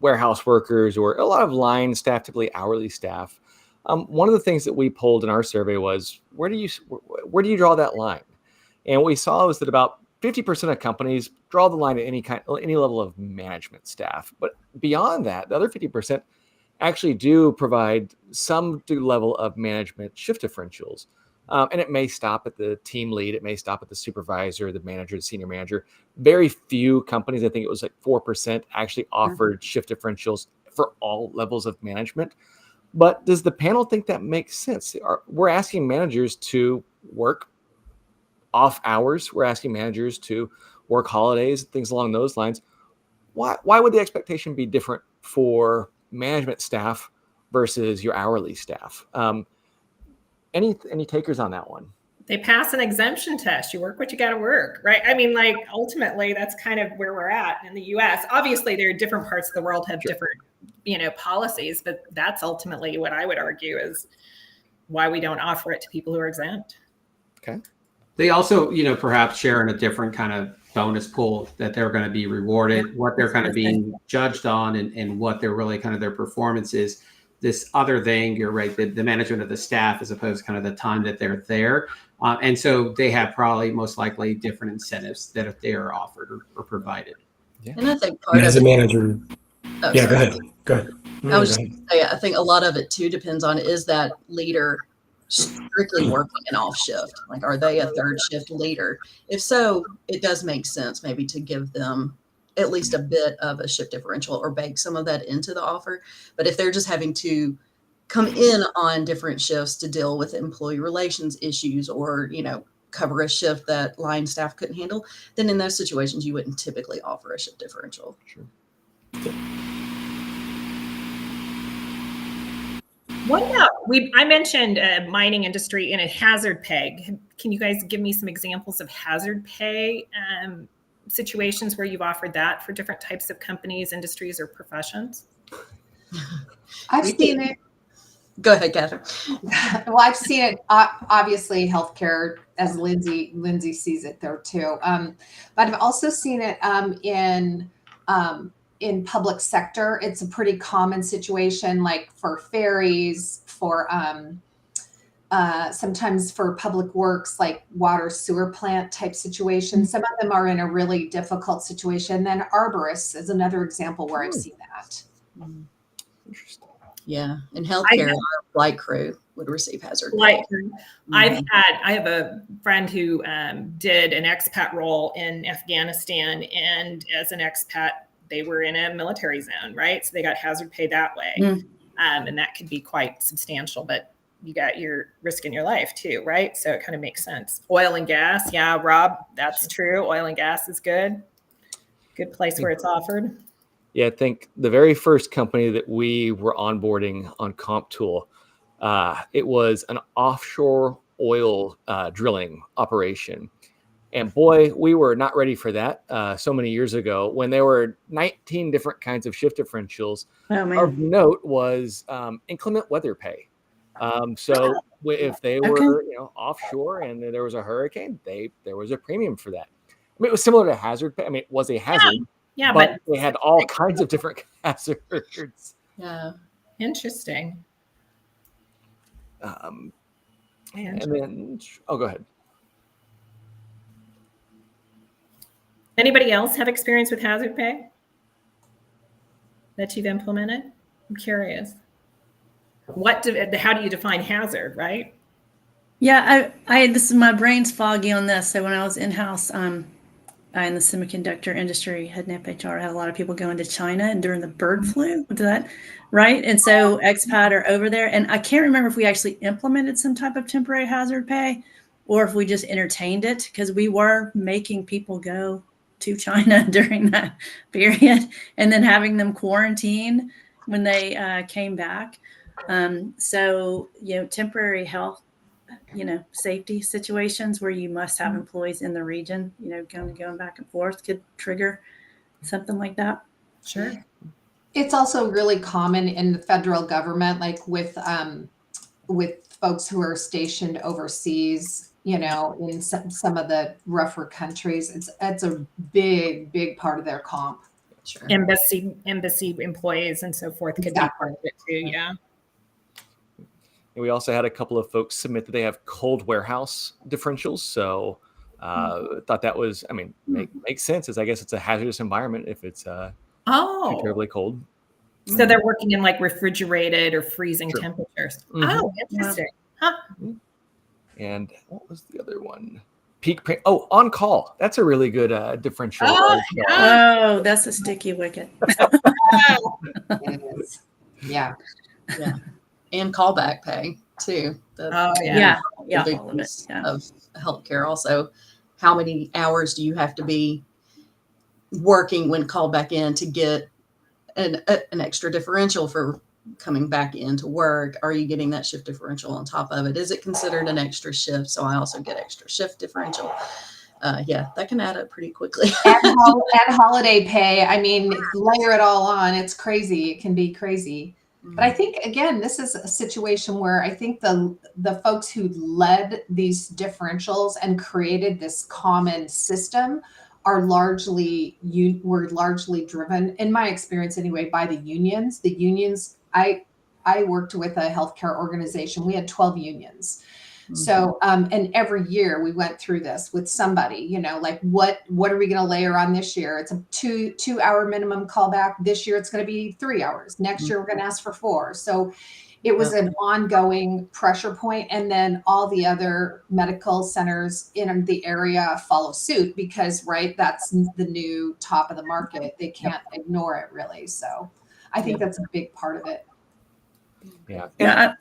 warehouse workers or a lot of line staff, typically hourly staff. One of the things that we pulled in our survey was, where do you draw that line? And what we saw was that about 50% of companies draw the line at any level of management staff. But beyond that, the other 50% actually do provide some level of management shift differentials. And it may stop at the team lead. It may stop at the supervisor, the manager, the senior manager. Very few companies, I think it was like 4%, actually offered shift differentials for all levels of management. But does the panel think that makes sense? We're asking managers to work off hours. We're asking managers to work holidays, things along those lines. Why would the expectation be different for management staff versus your hourly staff? Any takers on that one? They pass an exemption test. You work what you got to work, right? I mean, like, ultimately, that's kind of where we're at in the U.S. Obviously, there are different parts of the world have different, policies, but that's ultimately what I would argue is why we don't offer it to people who are exempt. Okay. They also, perhaps share in a different kind of bonus pool that they're going to be rewarded, what they're kind of being judged on, and what they're really kind of their performance is. This other thing, you're right, the management of the staff as opposed to kind of the time that they're there. And so they have probably most likely different incentives that if they are offered or provided. Yeah. And I think part as of a manager. Oh, yeah, sorry. go ahead. I was just going to say, I think a lot of it too depends on, is that leader strictly working an off shift? Like, are they a third shift leader? If so, it does make sense maybe to give them at least a bit of a shift differential or bake some of that into the offer. But if they're just having to come in on different shifts to deal with employee relations issues or, cover a shift that line staff couldn't handle, then in those situations, you wouldn't typically offer a shift differential. Sure. What about, I mentioned mining industry and a hazard pay. Can you guys give me some examples of hazard pay situations where you've offered that for different types of companies, industries, or professions? I've seen it. Go ahead, Catherine. Well, I've seen it, obviously healthcare, as Lindsay sees it there too. But I've also seen it in public sector. It's a pretty common situation, like for ferries, for sometimes for public works, like water sewer plant type situations. Some of them are in a really difficult situation. Then arborists is another example where I've seen that. Interesting. Yeah, in healthcare, our flight crew would receive hazard Flight pay. crew. I have a friend who did an expat role in Afghanistan, and as an expat, they were in a military zone, right? So they got hazard pay that way, and that could be quite substantial. But you got your risk in your life too, right? So it kind of makes sense. Oil and gas, yeah, Rob, that's true. Oil and gas is good. Good place where it's offered. Yeah, I think the very first company that we were onboarding on CompTool, it was an offshore oil drilling operation. And boy, we were not ready for that so many years ago when there were 19 different kinds of shift differentials. Oh man. Of note was inclement weather pay. So if they were offshore and there was a hurricane, there was a premium for that. I mean, it was similar to hazard pay. I mean, it was a hazard, but they had all kinds of different hazards. Yeah. Interesting. And then, go ahead. Anybody else have experience with hazard pay that you've implemented? I'm curious. How do you define hazard, right? Yeah, this is my brain's foggy on this. So when I was in-house in the semiconductor industry, head in FHR, I had a lot of people going to China and during the bird flu, right? And so expat are over there. And I can't remember if we actually implemented some type of temporary hazard pay or if we just entertained it, because we were making people go to China during that period and then having them quarantine when they came back. So, temporary health, safety situations where you must have employees in the region, going back and forth could trigger something like that. Sure. It's also really common in the federal government, like with folks who are stationed overseas, in some of the rougher countries. It's a big part of their comp. Sure. Embassy employees and so forth could be part of it too. Yeah. And we also had a couple of folks submit that they have cold warehouse differentials. So thought that was, makes sense, as I guess it's a hazardous environment if it's too terribly cold. So they're working in like refrigerated or freezing temperatures. Mm-hmm. Oh, interesting. Huh. And what was the other one? Peak pay. Oh, on call. That's a really good differential. Oh, that's a sticky wicket. It is. Yeah. Yeah. And callback pay too. All of it. Yeah. Of healthcare also. How many hours do you have to be working when called back in to get an extra differential for coming back into work? Are you getting that shift differential on top of it? Is it considered an extra shift? So I also get extra shift differential. That can add up pretty quickly. And holiday pay. Layer it all on. It's crazy. It can be crazy. But I think, again, this is a situation where I think the folks who led these differentials and created this common system were largely driven, in my experience anyway, by the unions. The unions, I worked with a healthcare organization. We had 12 unions. Mm-hmm. So, and every year we went through this with somebody, like what are we going to layer on this year? It's a 2-hour minimum callback. This year it's going to be 3 hours. Next year we're going to ask for 4. So it was an ongoing pressure point. And then all the other medical centers in the area follow suit because, right, that's the new top of the market. They can't ignore it really. So I think that's a big part of it. Yeah.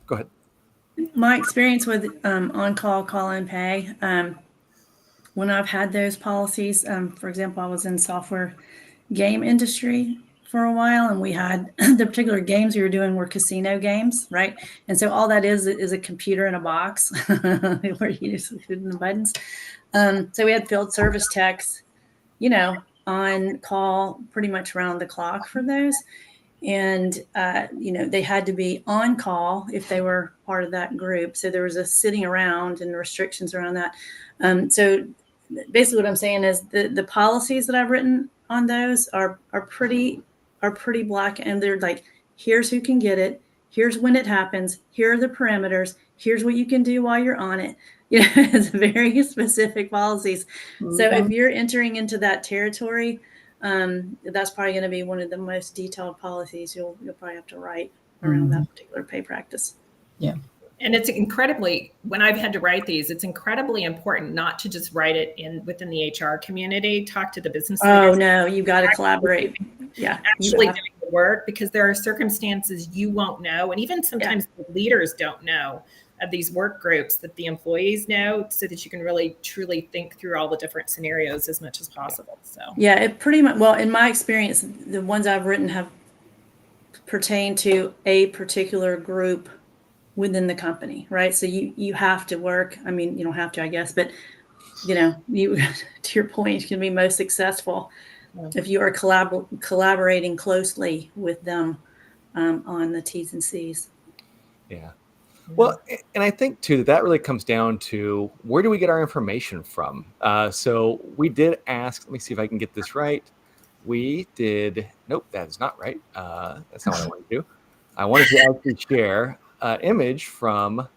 Go ahead. My experience with on-call, call-in pay, when I've had those policies, for example, I was in software game industry for a while, and we had the particular games we were doing were casino games, right? And so all that is a computer in a box where you just hit the buttons. So we had field service techs, on call pretty much around the clock for those. And, they had to be on call if they were part of that group. So there was a sitting around and restrictions around that. So basically what I'm saying is the policies that I've written on those are pretty black. And they're like, here's who can get it. Here's when it happens. Here are the parameters. Here's what you can do while you're on it. It's very specific policies. Mm-hmm. So if you're entering into that territory, that's probably going to be one of the most detailed policies you'll probably have to write around that particular pay practice. Yeah. And it's when I've had to write these, it's incredibly important not to just write it within the HR community, talk to the business leaders. Oh no, you got to collaborate. Yeah. Actually doing the work, because there are circumstances you won't know. And even sometimes the leaders don't know of these work groups that the employees know, so that you can really truly think through all the different scenarios as much as possible. So it pretty much, well, in my experience, the ones I've written have pertained to a particular group within the company, right? So you have to work. You don't have to, I guess, but you to your point, you can be most successful if you are collaborating closely with them on the T's and C's. Yeah. Well, and I think too that really comes down to where do we get our information from? So we did ask. Let me see if I can get this right. We did. Nope, that is not right. That's not what I wanted to do. I wanted to actually share an image from.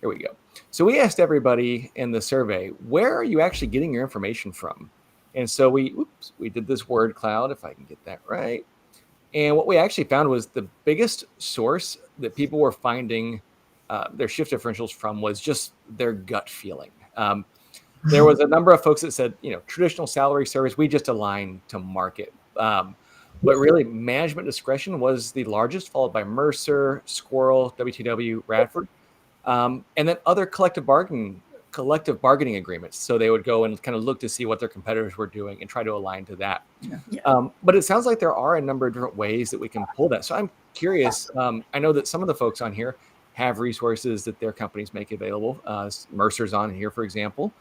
Here we go. So we asked everybody in the survey, where are you actually getting your information from? And so we did this word cloud, if I can get that right. And what we actually found was the biggest source that people were finding their shift differentials from was just their gut feeling. There was a number of folks that said, traditional salary surveys, we just align to market. But really, management discretion was the largest, followed by Mercer, Squirrel, WTW, Radford, and then other collective bargaining agreements. So they would go and kind of look to see what their competitors were doing and try to align to that. Yeah. But it sounds like there are a number of different ways that we can pull that. So I'm curious. I know that some of the folks on here have resources that their companies make available. Mercer's on here, for example.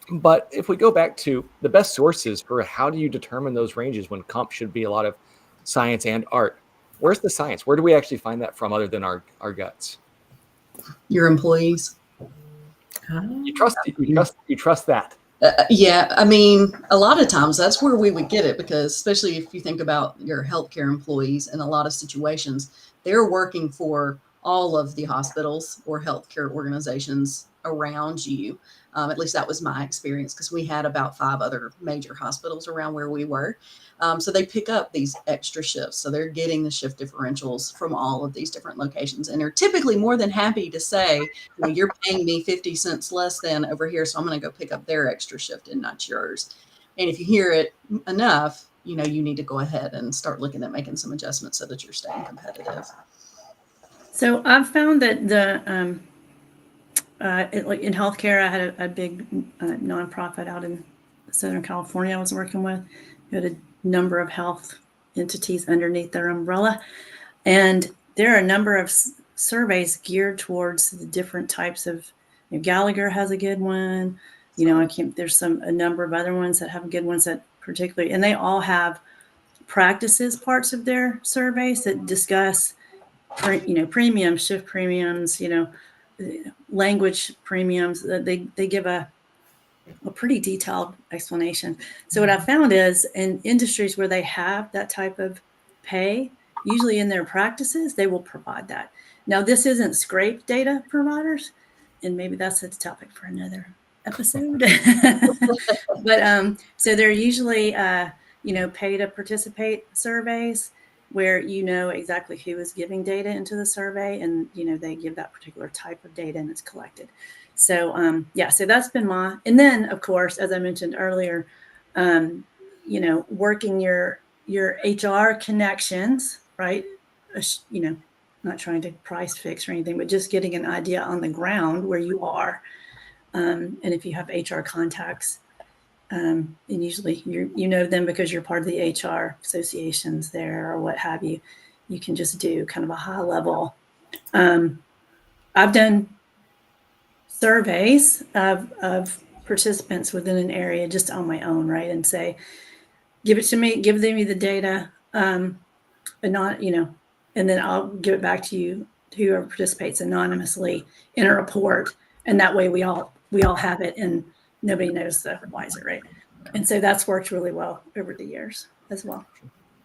But if we go back to the best sources for how do you determine those ranges when comp should be a lot of science and art, where's the science? Where do we actually find that from other than our guts? Your employees. You trust that. Yeah, I mean, a lot of times that's where we would get it, because especially if you think about your healthcare employees, in a lot of situations, they're working for all of the hospitals or healthcare organizations around you. At least that was my experience, because we had about 5 other major hospitals around where we were. So they pick up these extra shifts. So they're getting the shift differentials from all of these different locations. And they're typically more than happy to say, you're paying me 50 cents less than over here, so I'm going to go pick up their extra shift and not yours. And if you hear it enough, you need to go ahead and start looking at making some adjustments so that you're staying competitive. So I've found that like in healthcare, I had a big nonprofit out in Southern California I was working with. We had a number of health entities underneath their umbrella. And there are a number of surveys geared towards the different types of, Gallagher has a good one. There's a number of other ones that have good ones that particularly, and they all have practices parts of their surveys that discuss, premiums, shift premiums, language premiums. They give a pretty detailed explanation. So what I found is in industries where they have that type of pay, usually in their practices, they will provide that. Now, this isn't scrape data providers, and maybe that's a topic for another episode. But so they're usually, pay to participate surveys where exactly who is giving data into the survey, and they give that particular type of data and it's collected. So so that's been and then of course, as I mentioned earlier, working your HR connections, right? Not trying to price fix or anything, but just getting an idea on the ground where you are. And if you have HR contacts, and usually you know them because you're part of the HR associations there or what have you, you can just do kind of a high level. I've done surveys of participants within an area just on my own, right? And say, give it to me, give them the data, but not, and then I'll give it back to you, whoever participates anonymously in a report. And that way we all have it and nobody knows the wiser, right? And so that's worked really well over the years as well.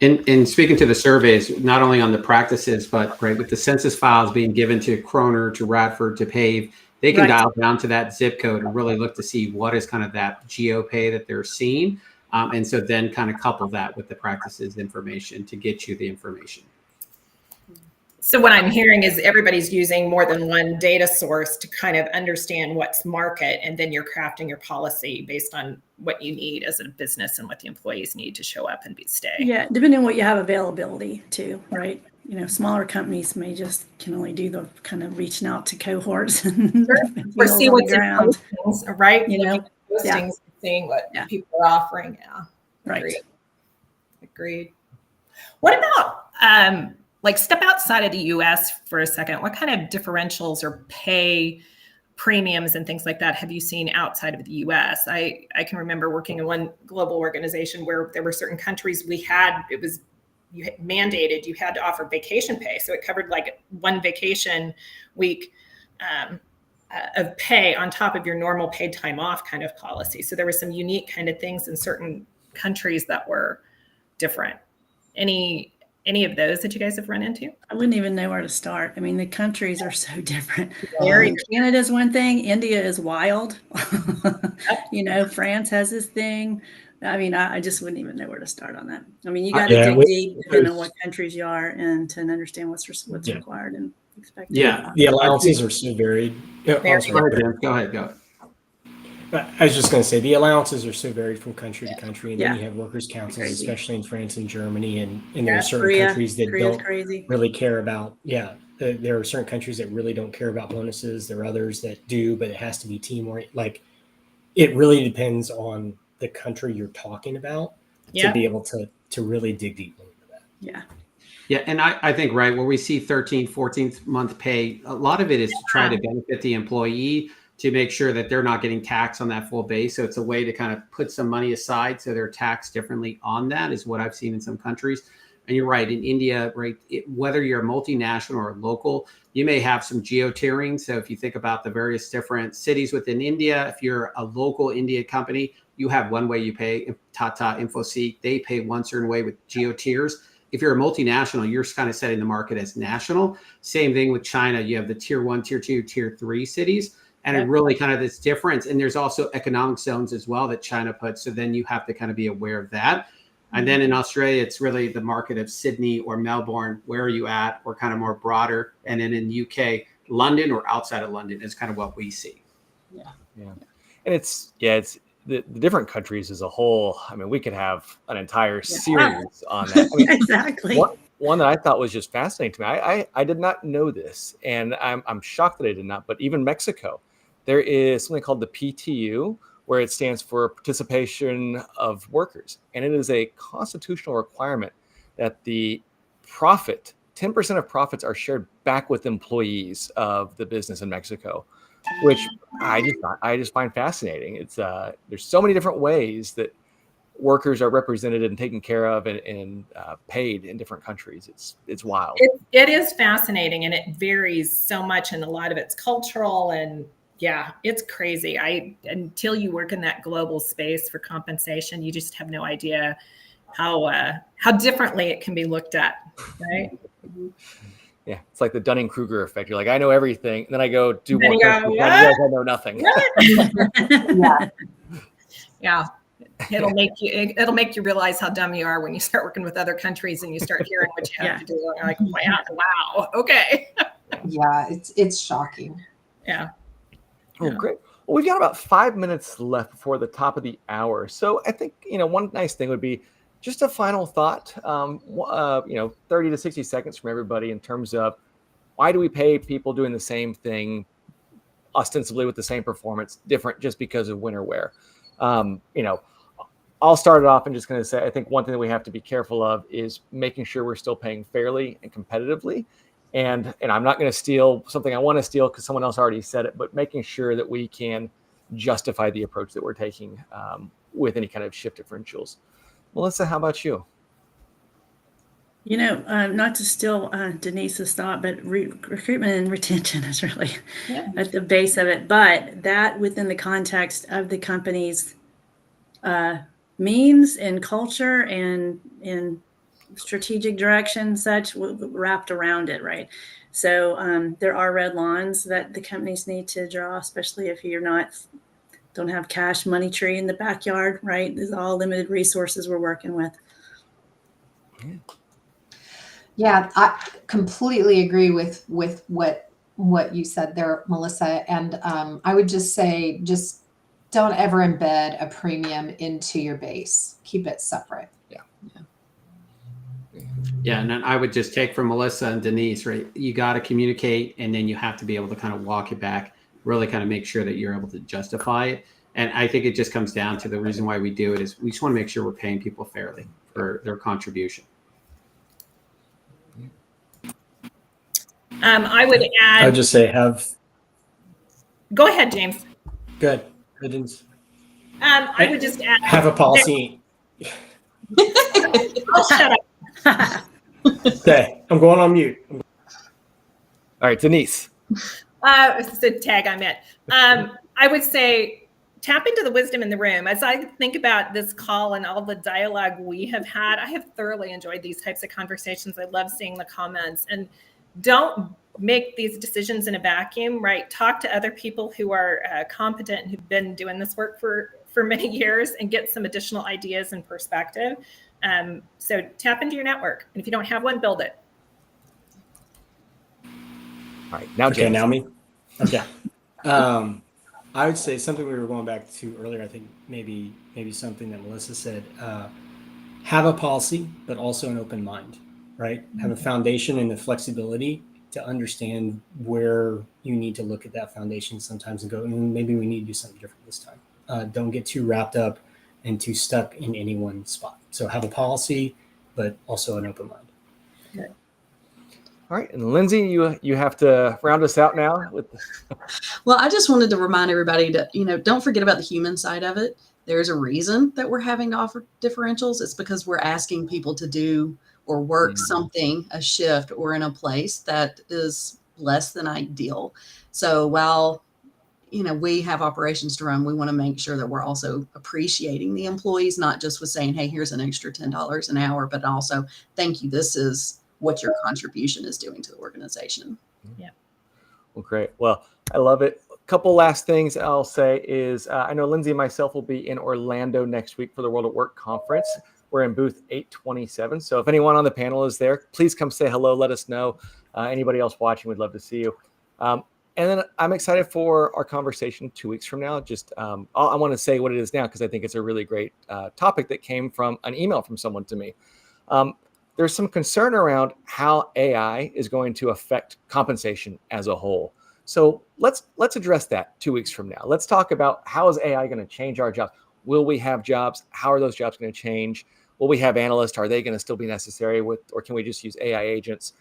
In speaking to the surveys, not only on the practices, but with the census files being given to Kroner, to Radford, to PAVE, they can dial down to that zip code and really look to see what is kind of that geo pay that they're seeing. And so then kind of couple that with the practices information to get you the information. So what I'm hearing is everybody's using more than one data source to kind of understand what's market, and then you're crafting your policy based on what you need as a business and what the employees need to show up and stay. Yeah, depending on what you have availability too, right? Smaller companies can only do the kind of reaching out to cohorts and or see what's in postings, right? Postings, and seeing what people are offering. Yeah, right. Agreed. What about step outside of the U.S. for a second? What kind of differentials or pay premiums and things like that have you seen outside of the US? I can remember working in one global organization where there were certain countries you had mandated you had to offer vacation pay. So it covered like one vacation week of pay on top of your normal paid time off kind of policy. So there were some unique kind of things in certain countries that were different. Any of those that you guys have run into? I wouldn't even know where to start. I mean, the countries are so different. Very Canada's one thing. India is wild. France has this thing. I mean, I just wouldn't even know where to start on that. I mean, you got to dig deep depending on what countries you are and to understand what's required and expected. Yeah, the allowances are so varied. Go ahead. I was just going to say the allowances are so varied from country to country, and then you have workers' councils, especially in France and Germany, and there are certain countries that don't really care about. There are certain countries that really don't care about bonuses. There are others that do, but it has to be teamwork. Like, it really depends on the country you're talking about to be able to really dig deeply into that. Yeah, and I think, right, where we see 13th, 14th month pay, a lot of it is to try to benefit the employee, to make sure that they're not getting taxed on that full base. So it's a way to kind of put some money aside so they're taxed differently on that, is what I've seen in some countries. And you're right, in India, right, whether you're a multinational or a local, you may have some geo-tiering. So if you think about the various different cities within India, if you're a local India company, you have one way you pay. Tata, Infoseek, they pay one certain way with geo-tiers. If you're a multinational, you're kind of setting the market as national. Same thing with China. You have the tier 1, tier 2, tier 3 cities. And it really kind of this difference. And there's also economic zones as well that China puts. So then you have to kind of be aware of that. And then in Australia, it's really the market of Sydney or Melbourne. Where are you at? Or kind of more broader. And then in the UK, London or outside of London is kind of what we see. Yeah. And it's the different countries as a whole. I mean, we could have an entire series on that. I mean, exactly. One that I thought was just fascinating to me. I did not know this, and I'm shocked that I did not. But even Mexico, there is something called the PTU, where it stands for Participation of Workers, and it is a constitutional requirement that the profit, 10% of profits, are shared back with employees of the business in Mexico, which I just find fascinating. It's there's so many different ways that workers are represented and taken care of and paid in different countries. It's wild. It is fascinating, and it varies so much, and a lot of it's cultural, and it's crazy. Until you work in that global space for compensation, you just have no idea how differently it can be looked at, right? Yeah, it's like the Dunning-Kruger effect. You're like, I know everything, and then I go do Then one. you go, what? I know nothing. It'll make you realize how dumb you are when you start working with other countries and you start hearing what you have to do. And you're like, wow, okay. Yeah, it's shocking. Yeah. Oh, great. Well, we've got about 5 minutes left before the top of the hour. So I think, one nice thing would be just a final thought, 30 to 60 seconds from everybody in terms of why do we pay people doing the same thing ostensibly with the same performance different just because of when or where? I'll start it off and just going to say, I think one thing that we have to be careful of is making sure we're still paying fairly and competitively. And I'm not going to steal something I want to steal because someone else already said it, but making sure that we can justify the approach that we're taking with any kind of shift differentials. Melissa, how about you? Not to steal Denise's thought, but recruitment and retention is really at the base of it. But that within the context of the company's means and culture and strategic direction, such wrapped around it, right? So there are red lines that the companies need to draw, especially if you're don't have cash money tree in the backyard, right? There's all limited resources we're working with. Yeah, I completely agree with what you said there, Melissa. And I would just say, just don't ever embed a premium into your base. Keep it separate. Yeah, and then I would just take from Melissa and Denise, right? You got to communicate, and then you have to be able to kind of walk it back, really kind of make sure that you're able to justify it. And I think it just comes down to the reason why we do it is we just want to make sure we're paying people fairly for their contribution. I would add. I would just say Go ahead, James. Good. I didn't I would just add, have a policy. I'll shut up. Okay, I'm going on mute. All right, Denise. It's a tag I meant. I would say tap into the wisdom in the room. As I think about this call and all the dialogue we have had, I have thoroughly enjoyed these types of conversations. I love seeing the comments. And don't make these decisions in a vacuum, right? Talk to other people who are competent and who've been doing this work for many years and get some additional ideas and perspective. So tap into your network. And if you don't have one, build it. All right, now Okay, James. now me. Okay. I would say something we were going back to earlier. I think maybe something that Melissa said. Have a policy, but also an open mind, right? Have a foundation and the flexibility to understand where you need to look at that foundation sometimes and go, maybe we need to do something different this time. Don't get too wrapped up and too stuck in any one spot. So have a policy, but also an open mind. Okay. All right, and Lindsay, you have to round us out now with. Well, I just wanted to remind everybody to, don't forget about the human side of it. There's a reason that we're having to offer differentials. It's because we're asking people to do or work something, a shift, or in a place that is less than ideal. So while, we have operations to run, we want to make sure that we're also appreciating the employees, not just with saying, hey, here's an extra $10 an hour, but also, thank you. This is what your contribution is doing to the organization. Yeah. Well, great. Well, I love it. A couple last things I'll say is I know Lindsay and myself will be in Orlando next week for the World at Work conference. We're in booth 827. So if anyone on the panel is there, please come say hello. Let us know. Anybody else watching, we'd love to see you. And then I'm excited for our conversation 2 weeks from now. Just I want to say what it is now because I think it's a really great topic that came from an email from someone to me. There's some concern around how AI is going to affect compensation as a whole. So let's address that 2 weeks from now. Let's talk about how is AI going to change our jobs? Will we have jobs? How are those jobs going to change? Will we have analysts? Are they going to still be necessary or can we just use AI agents?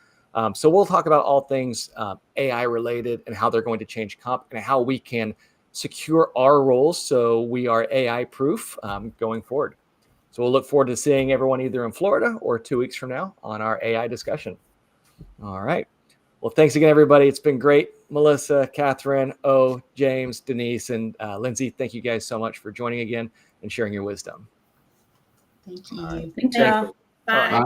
So we'll talk about all things AI related and how they're going to change comp and how we can secure our roles so we are AI proof going forward. So we'll look forward to seeing everyone either in Florida or 2 weeks from now on our AI discussion. All right. Well, thanks again, everybody. It's been great. Melissa, Catherine, James, Denise, and Lindsay, thank you guys so much for joining again and sharing your wisdom. Thank you. All right. Thank you. Bye. Bye.